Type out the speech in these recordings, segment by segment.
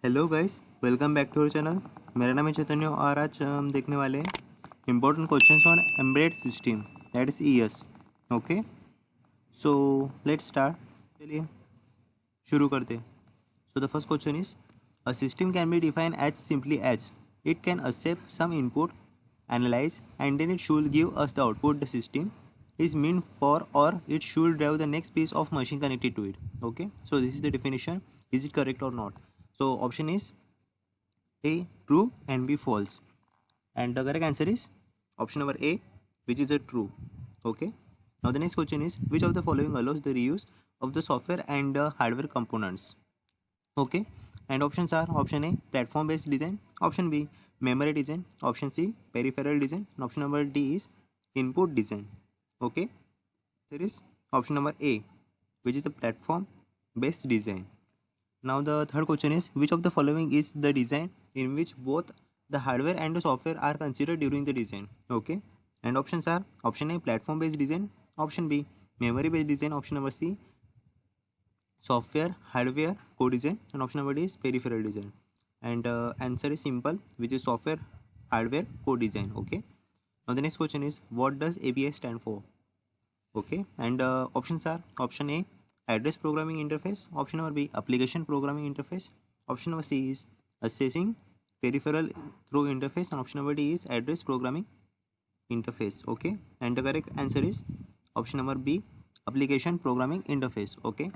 Hello guys, welcome back to our channel. मेरा नाम है चैतन्य और आज हम देखने वाले हैं important questions on embedded system, that is ES. Okay, so let's start. चलिए शुरू करते। So the first question is a system can be define as simply as it can accept some input, analyze, and then it should give us the output the system is meant for, or it should drive the next piece of machine connected to it. Okay, so this is the definition. Is it correct or not? So option is A true and B false, and the correct answer is option number A, which is a true. Okay, now the next question is which of the following allows the reuse of the software and hardware components? Okay, and options are option A platform based design, option B memory design, option C peripheral design, and option number D is input design. Okay, there is option number A, which is the platform based design. Now the third question is which of the following is the design in which both the hardware and the software are considered during the design? Okay, and options are option A platform based design, option B memory based design, option number C software hardware co-design, and option number D is peripheral design. And answer is simple, which is software hardware co-design. Okay, now the next question is what does API stand for? Okay, and options are option A address programming interface, option number B application programming interface, option number C is assessing peripheral through interface, and option number D is address programming interface. Okay, and the correct answer is option number B application programming interface. Okay,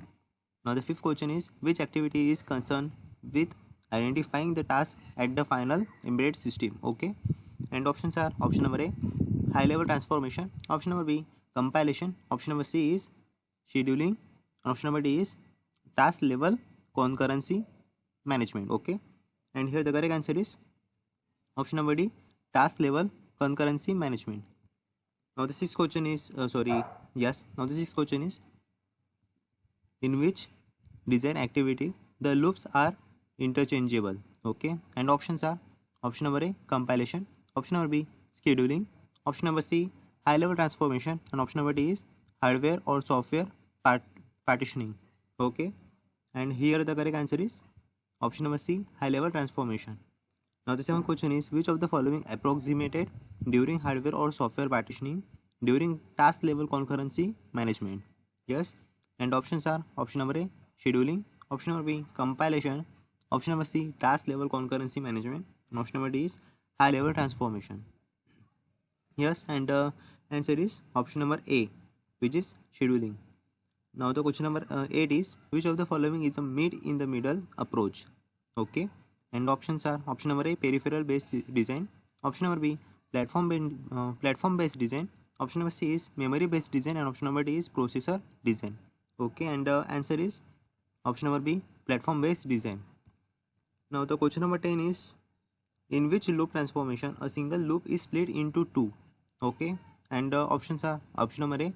now the fifth question is which activity is concerned with identifying the task at the final embedded system? Okay, and options are option number A high level transformation, option number B compilation, option number C is scheduling, and option number D is task level concurrency management. Okay, and here the correct answer is option number D task level concurrency management. Now the sixth question is now the sixth question is in which design activity the loops are interchangeable. Okay, and options are option number A compilation, option number B scheduling, option number C high level transformation, and option number D is hardware or software partitioning. Okay, and here the correct answer is option number C high level transformation. Now the seventh question is which of the following approximated during hardware or software partitioning during task level concurrency management? Yes, and options are option number A scheduling, option number B compilation, option number C task level concurrency management, and option number D is high level transformation. Yes, and answer is option number A, which is scheduling. Now the question number 8 is which of the following is a mid in the middle approach? Okay, and options are option number A peripheral based design, option number B platform based design, option number C is memory based design, and option number D is processor design. Okay, and answer is option number B platform based design. Now the question number 10 is in which loop transformation a single loop is split into two? Okay, and options are option number A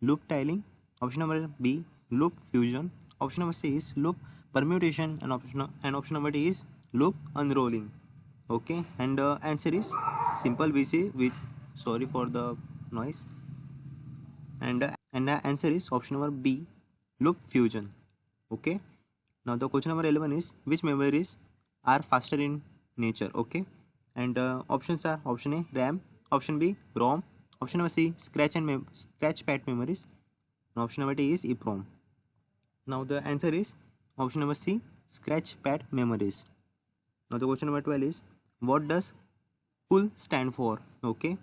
loop tiling, option number B loop fusion, option number C is loop permutation, and option number D is loop unrolling. Okay, and answer is simple VC with sorry for the noise, and the answer is option number B loop fusion. Okay, now the question number 11 is which memories are faster in nature? Okay, and options are option A RAM, option B ROM, option number C scratch pad memories, and option number D is EEPROM. Now the answer is option number C scratch pad memories. Now the question number 12 is what does COOL stand for? Okay,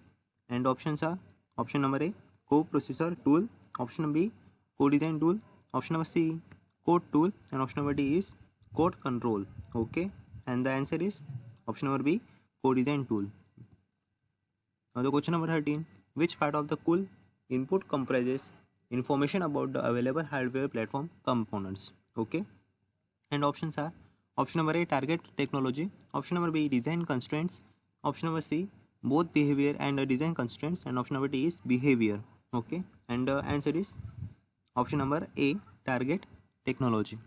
and options are option number A co-processor tool, option number B co-design tool, option number C code tool, and option number D is code control. Okay, and the answer is option number B co-design tool. Now the question number 13, which part of the COOL input comprises information about the available hardware platform components? Okay, and options are option number A target technology, option number B design constraints, option number C both behavior and design constraints, and option number D is behavior. Okay, and answer is option number A target technology.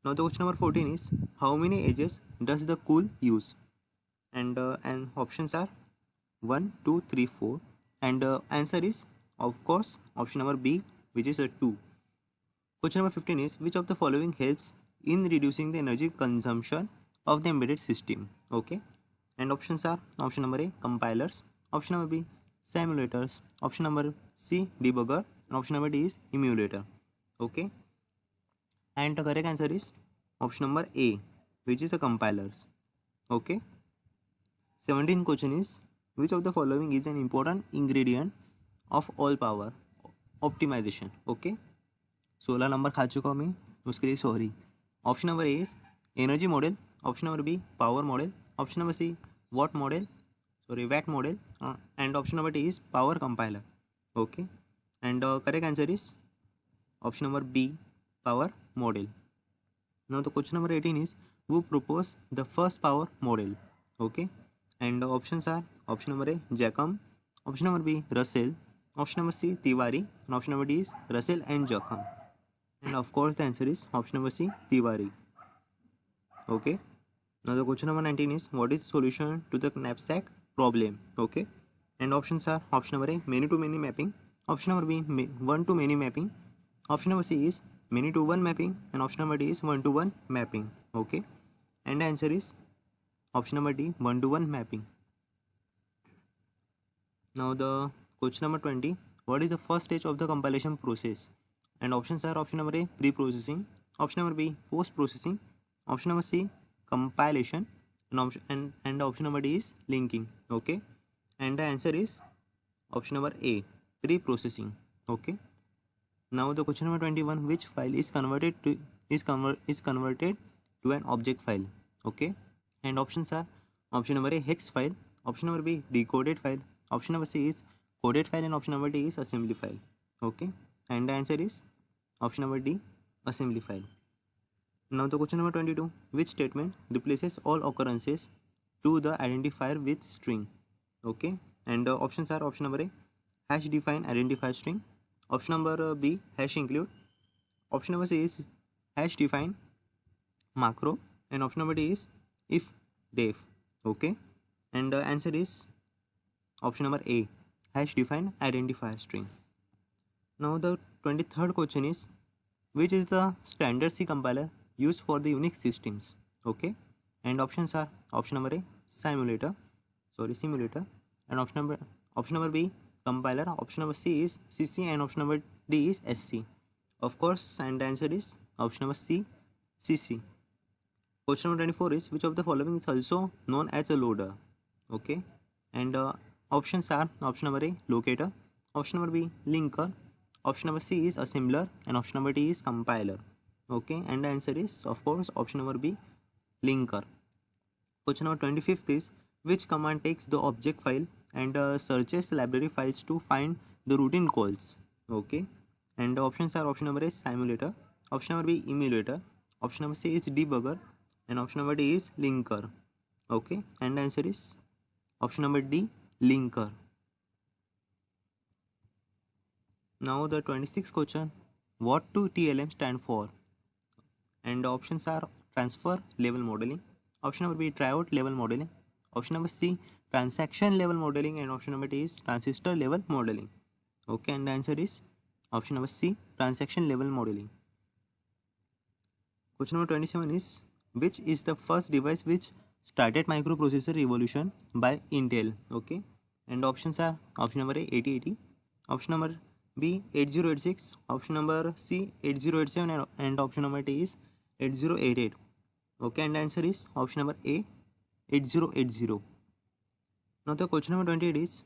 Now the question number 14 is how many edges does the COOL use? And options are 1, 2, 3, 4, and answer is of course option number B, which is a 2. Question number 15 is which of the following helps in reducing the energy consumption of the embedded system. Okay, and options are option number A compilers, option number B simulators, option number C debugger, and option number D is emulator. Okay, and the correct answer is option number A, which is a compilers. Okay, 17th question is which of the following is an important ingredient of all power optimization. Okay, 16 number खा चुका हूँ मैं, उसके लिए sorry. Option number A is energy model, option number B power model, option number C watt model, sorry watt model, and option number D is power compiler. Okay, and correct answer is option number B power model. Now the question number 18 is who proposed the first power model. Okay, and the options are option number A Jacome, option number B Russell, option number C Tiwari, and option number D is Russell and Jacome. And of course the answer is option number C Tiwari. Okay, now the question number 19 is what is the solution to the knapsack problem. Okay, and options are option number A many to many mapping, option number B one to many mapping, option number C is many to one mapping, and option number D is one to one mapping. Okay, and the answer is option number D one to one mapping. Now the question number 20, what is the first stage of the compilation process? And options are option number A pre-processing, option number B post processing, option number C compilation, and option number D is linking. Okay, and the answer is option number A pre-processing. Okay, now the question number 21, which file is converted to an object file. Okay, and options are option number A hex file, option number B decoded file, option number C is coded file, and option number D is assembly file. Okay, and the answer is option number D assembly file. Now the question number 22, which statement replaces all occurrences to the identifier with string. Okay, and the options are option number A hash define identifier string, option number B hash include, option number C is hash define macro, and option number D is if def. Okay, and the answer is option number A hash define identifier string. Now the 23rd question is which is the standard C compiler used for the Unix systems. Okay, and options are option number A simulator, and option number B compiler, option number C is CC, and option number D is SC. Of course, and the answer is option number C CC. Question number 24 is which of the following is also known as a loader. Okay, and options are option number A locator, option number B linker, option number C is assembler, and option number D is compiler. Okay, and the answer is of course option number B linker. Question number 25th is which command takes the object file and searches library files to find the routine calls. Okay, and the options are option number A simulator, option number B emulator, option number C is debugger, and option number D is linker. Okay, and the answer is option number D linker. Now the 26th question, what do TLM stand for? And the options are transfer level modeling, option number B tryout level modeling, option number C transaction level modeling, and option number D is transistor level modeling. Okay, and the answer is option number C transaction level modeling. Question number 27 is which is the first device which started microprocessor revolution by Intel. Okay, and the options are option number A 8080, option number B 8086, option number C 8087, and option number D is 8088. Okay, and the answer is option number A 8080. Now the question number 28 is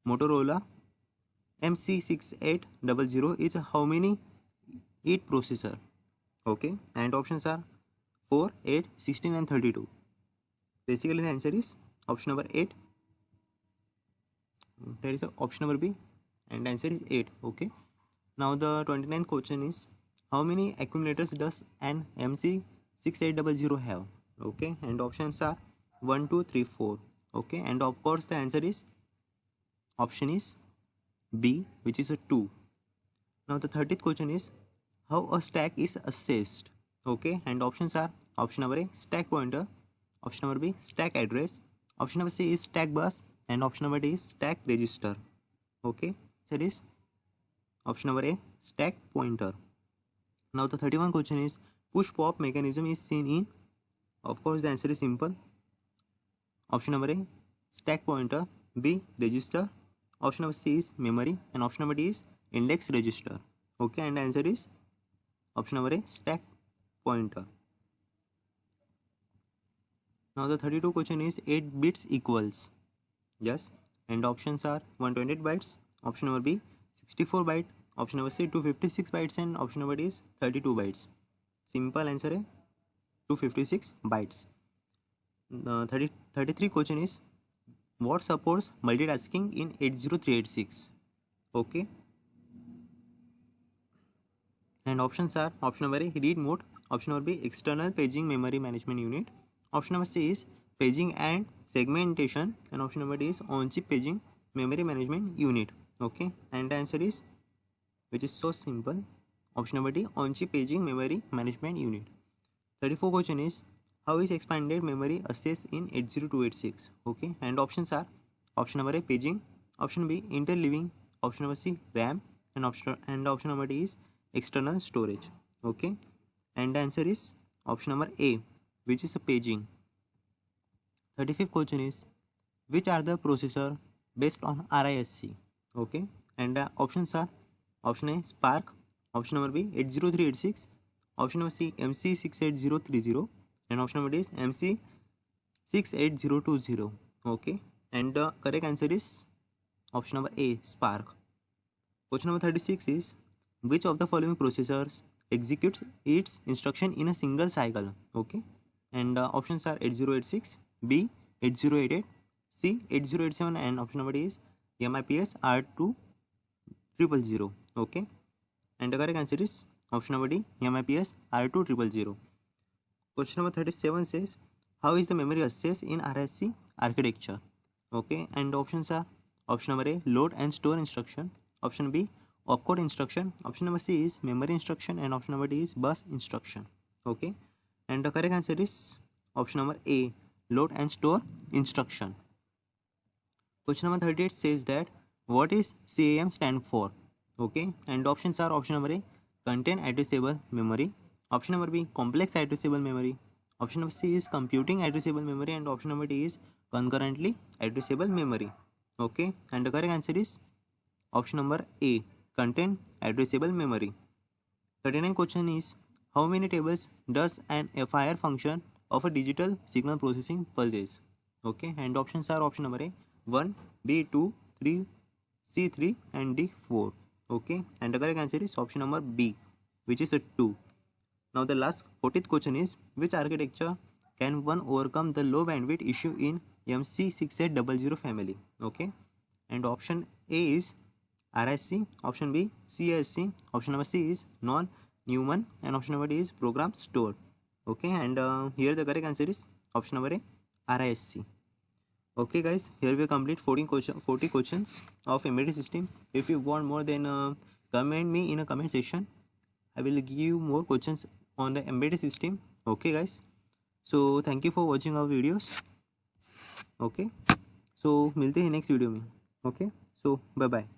Motorola MC6800 is how many 8 processor. Okay, and options are 4, 8, 16, and 32. Basically the answer is option number 8. That is option number B, and the answer is 8. Okay, now the 29th question is how many accumulators does an MC6800 have. Okay, and options are 1, 2, 3, 4. Okay, and of course the answer is option is B, which is a 2. Now the 30th question is how a stack is assessed. Okay, and options are option number A stack pointer, option number B stack address, option number C is stack bus, and option number D is stack register. Okay, that is option number A stack pointer. Now the 31st question is push pop mechanism is seen in Of course, the answer is simple. Option number A, stack pointer. B, register. Option number C is memory, and option number D is index register. Okay, and the answer is option number A, stack pointer. Now the 32 question is 8 bits equals. Yes, and the options are 128 bytes. Option number B, 64 byte. Option number C, 256 bytes, and option number D is 32 bytes. Simple answer है 256 bytes. 33 question is what supports multitasking in 80386. Okay, and options are option number A, read mode. Option number B, external paging memory management unit. Option number C is paging and segmentation, and option number D is on-chip paging memory management unit. Okay, and the answer is, which is so simple, option number D, on-chip paging memory management unit. 34 question is how is expanded memory assessed in 80286. Okay, and options are option number A, paging. Option B, interleaving. Option number C, RAM, and option number D is external storage. Okay, and the answer is option number A, which is a paging. 35th question is which are the processor based on RISC. Okay, and the options are option A, Spark. Option number B, 80386. Option number C, MC68030, and option number D is MC68020. Okay, and the correct answer is option number A, Spark. Question number 36 is which of the following processors executes its instruction in a single cycle. Okay, and options are 8086, B 8088, C 8087, and option number D is MIPS R2000. Okay, and the correct answer is option number D, MIPS R2000. Question number 37 says how is the memory assessed in RISC architecture. Okay, and the options are option number A, load and store instruction. Option B, opcode instruction. Option number C is memory instruction, and option number D is bus instruction. Okay, and the correct answer is option number A, load and store instruction. Question number 38 says that what is CAM stand for. Okay, and the options are option number A, content addressable memory. Option number B, complex addressable memory. Option number C is computing addressable memory, and option number D is concurrently addressable memory. Okay, and the correct answer is option number A, content addressable memory. 39 question is how many tables does an FIR function of a digital signal processing possess. Okay, and the options are option number A, 1, B 2, 3, C 3, and D 4. Okay, and the correct answer is option number B, which is a 2. Now the last 40th question is which architecture can one overcome the low bandwidth issue in MC6800 family. Okay, and option A is RISC, option B CISC, option number C is non-Neumann, and option number D is program store. Okay, and here the correct answer is option number A, RISC. Okay guys, here we complete 40 questions of embedded system. If you want more, then comment me in a comment section. I will give more questions on the embedded system. Okay guys, so thank you for watching our videos. Okay, so मिलते हैं next video में. Okay, so bye bye.